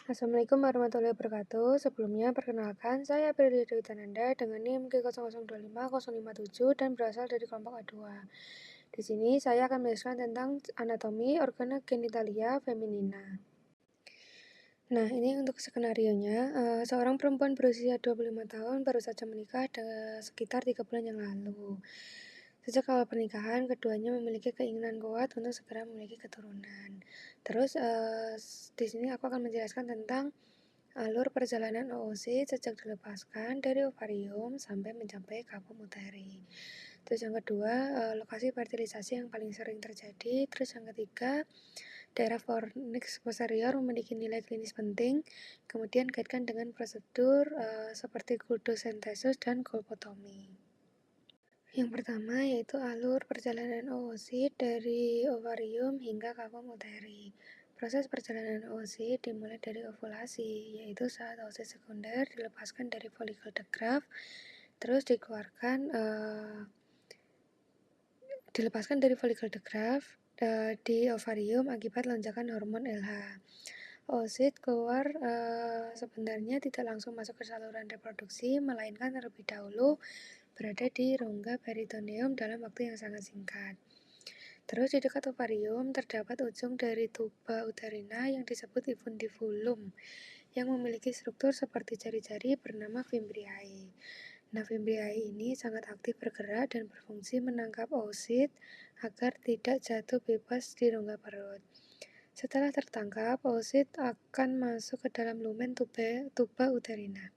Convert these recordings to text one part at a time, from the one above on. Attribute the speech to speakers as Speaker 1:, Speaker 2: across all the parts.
Speaker 1: Assalamualaikum warahmatullahi wabarakatuh. Sebelumnya, perkenalkan, saya Aprilia Dewi Tananda dengan NIM G0025057 dan berasal dari kelompok A2. Di sini saya akan menjelaskan tentang anatomi organ genitalia feminina. Nah, ini untuk skenarionya. Seorang perempuan berusia 25 tahun baru saja menikah sekitar 3 bulan yang lalu. Sejak awal pernikahan, keduanya memiliki keinginan kuat untuk segera memiliki keturunan. Terus, di sini aku akan menjelaskan tentang alur perjalanan oosit sejak dilepaskan dari ovarium sampai mencapai kapum uteri. Terus yang kedua, lokasi fertilisasi yang paling sering terjadi. Terus yang ketiga, daerah fornix posterior memiliki nilai klinis penting. Kemudian kaitkan dengan prosedur seperti kultosentesis dan kolpotomi. Yang pertama yaitu alur perjalanan oosit dari ovarium hingga kapum uteri. Proses perjalanan oosit dimulai dari ovulasi, yaitu saat oosit sekunder dilepaskan dari folikel the Graft, terus dilepaskan dari folikel the Graft di ovarium akibat lonjakan hormon LH. Oosit keluar sebenarnya tidak langsung masuk ke saluran reproduksi, melainkan terlebih dahulu berada di rongga peritoneum dalam waktu yang sangat singkat. Terus di dekat ovarium terdapat ujung dari tuba uterina yang disebut infundibulum yang memiliki struktur seperti jari-jari bernama fimbriae. Nah, fimbriae ini sangat aktif bergerak dan berfungsi menangkap oosit agar tidak jatuh bebas di rongga perut. Setelah tertangkap, oosit akan masuk ke dalam lumen tuba uterina.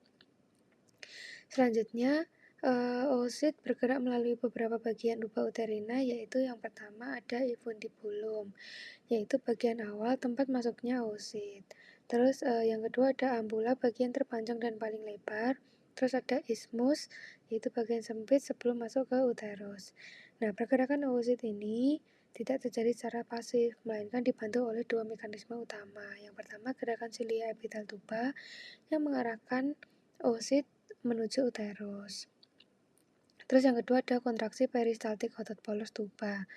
Speaker 1: Selanjutnya, oosit bergerak melalui beberapa bagian tuba uterina, yaitu yang pertama ada infundibulum, yaitu bagian awal tempat masuknya oosit. Terus yang kedua ada ambula, bagian terpanjang dan paling lebar. Terus ada isthmus, yaitu bagian sempit sebelum masuk ke uterus. Nah, pergerakan oosit ini tidak terjadi secara pasif, melainkan dibantu oleh dua mekanisme utama. Yang pertama, gerakan silia epitel tuba yang mengarahkan oosit menuju uterus. Terus yang kedua ada kontraksi peristaltik otot polos tuba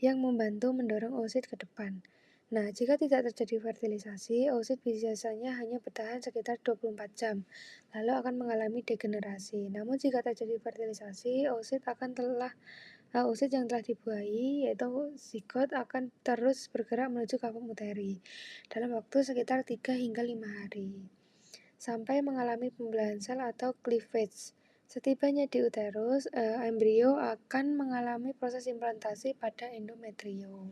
Speaker 1: yang membantu mendorong oosit ke depan. Nah, jika tidak terjadi fertilisasi, oosit biasanya hanya bertahan sekitar 24 jam, lalu akan mengalami degenerasi. Namun jika terjadi fertilisasi, oosit yang telah dibuahi, yaitu zigot, akan terus bergerak menuju kapum uteri dalam waktu sekitar 3 hingga 5 hari, sampai mengalami pembelahan sel atau cleavage. Setibanya di uterus, embrio akan mengalami proses implantasi pada endometrium.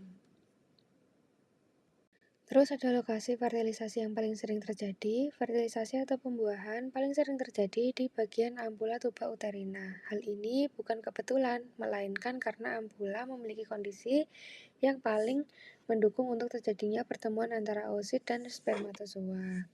Speaker 1: Terus ada lokasi fertilisasi yang paling sering terjadi. Fertilisasi atau pembuahan paling sering terjadi di bagian ambula tuba uterina. Hal ini bukan kebetulan, melainkan karena ambula memiliki kondisi yang paling mendukung untuk terjadinya pertemuan antara oosit dan spermatozoa.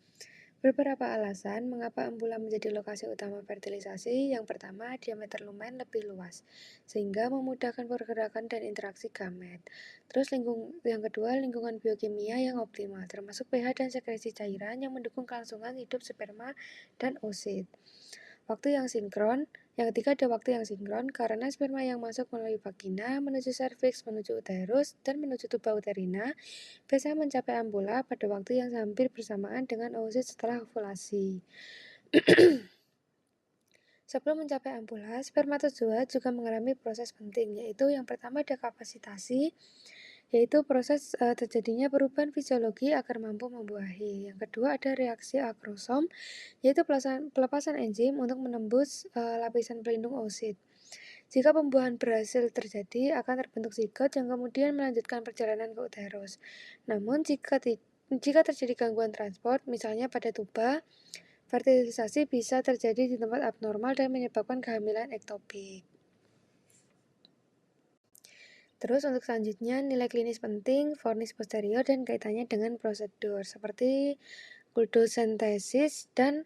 Speaker 1: Beberapa alasan mengapa ambula menjadi lokasi utama fertilisasi. Yang pertama, diameter lumen lebih luas, sehingga memudahkan pergerakan dan interaksi gamet. Terus yang kedua, lingkungan biokimia yang optimal, termasuk pH dan sekresi cairan yang mendukung kelangsungan hidup sperma dan oosit. Waktu yang sinkron. Yang ketiga ada waktu yang sinkron karena sperma yang masuk melalui vagina, menuju serviks, menuju uterus, dan menuju tuba uterina biasanya mencapai ambula pada waktu yang hampir bersamaan dengan oosit setelah ovulasi. Sebelum mencapai ambula, spermatozoa juga mengalami proses penting, yaitu yang pertama ada kapasitasi, yaitu proses terjadinya perubahan fisiologi agar mampu membuahi. Yang kedua ada reaksi akrosom, yaitu pelepasan enzim untuk menembus lapisan pelindung oosit. Jika pembuahan berhasil terjadi, akan terbentuk zigot yang kemudian melanjutkan perjalanan ke uterus. Namun jika terjadi gangguan transport, misalnya pada tuba, fertilisasi bisa terjadi di tempat abnormal dan menyebabkan kehamilan ektopik. Terus untuk selanjutnya, nilai klinis penting, fornix posterior dan kaitannya dengan prosedur seperti kultosentesis dan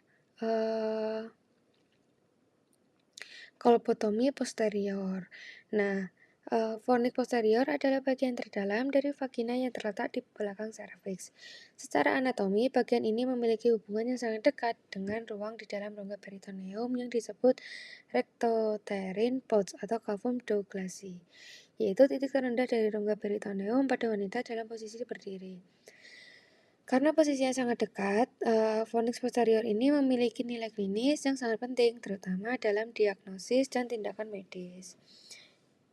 Speaker 1: kolpotomi posterior. Nah, fornix posterior adalah bagian terdalam dari vagina yang terletak di belakang serviks. Secara anatomi, bagian ini memiliki hubungan yang sangat dekat dengan ruang di dalam rongga peritoneum yang disebut rectouterine pouch atau cavum douglasii, yaitu titik terendah dari rongga peritoneum pada wanita dalam posisi berdiri. Karena posisinya sangat dekat, fornix posterior ini memiliki nilai klinis yang sangat penting, terutama dalam diagnosis dan tindakan medis.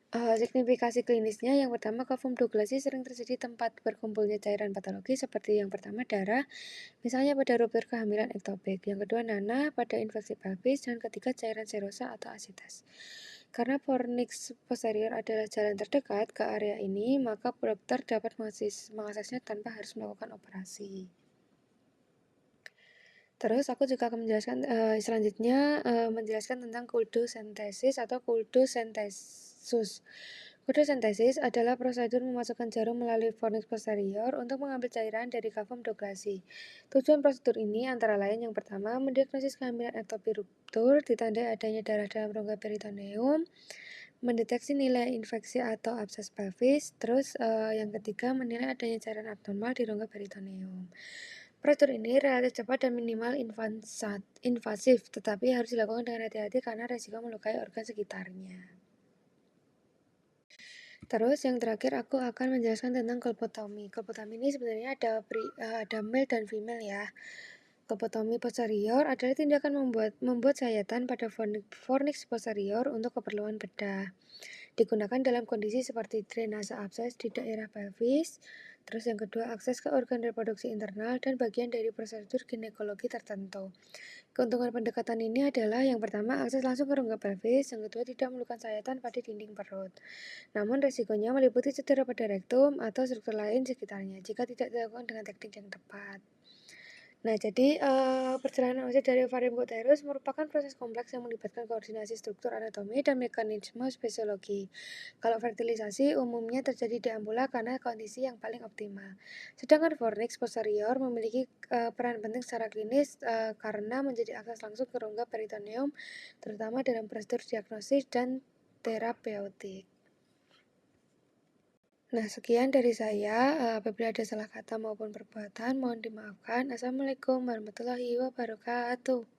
Speaker 1: Signifikasi klinisnya yang pertama, kafum douglassi sering terjadi tempat berkumpulnya cairan patologi seperti yang pertama darah, misalnya pada ruptur kehamilan ektopik, yang kedua nanah pada infeksi pelvis, dan ketiga cairan serosa atau asites. Karena fornix posterior adalah jalan terdekat ke area ini, maka dokter dapat mengaksesnya tanpa harus melakukan operasi. Terus aku juga akan menjelaskan selanjutnya menjelaskan tentang kuldosentesis atau kuldosentesus. Kuldosentesis adalah prosedur memasukkan jarum melalui fornix posterior untuk mengambil cairan dari kafum douglassi. Tujuan prosedur ini antara lain yang pertama, mendiagnosis kehamilan ektopik ruptur ditandai adanya darah dalam rongga peritoneum, mendeteksi nilai infeksi atau abses pelvis, terus yang ketiga menilai adanya cairan abnormal di rongga peritoneum. Prosedur ini relatif cepat dan minimal invasif, tetapi harus dilakukan dengan hati-hati karena resiko melukai organ sekitarnya. Terus yang terakhir aku akan menjelaskan tentang kolpotomi. Kolpotomi ini sebenarnya ada male dan female ya. Kolpotomi posterior adalah tindakan membuat sayatan pada fornix posterior untuk keperluan bedah. Digunakan dalam kondisi seperti drainase abses di daerah pelvis. Terus yang kedua, akses ke organ reproduksi internal dan bagian dari prosedur ginekologi tertentu. Keuntungan pendekatan ini adalah yang pertama, akses langsung ke rongga pelvis, yang kedua, tidak memerlukan sayatan pada dinding perut. Namun resikonya meliputi cedera pada rektum atau struktur lain sekitarnya jika tidak dilakukan dengan teknik yang tepat. Nah, jadi perjalanan usia dari ovarium ke uterus merupakan proses kompleks yang melibatkan koordinasi struktur anatomi dan mekanisme fisiologi. Kalau fertilisasi umumnya terjadi di ambula karena kondisi yang paling optimal. Sedangkan fornix posterior memiliki peran penting secara klinis karena menjadi akses langsung ke rongga peritoneum, terutama dalam prosedur diagnosis dan terapeutik. Nah, sekian dari saya. Apabila ada salah kata maupun perbuatan, mohon dimaafkan. Assalamualaikum warahmatullahi wabarakatuh.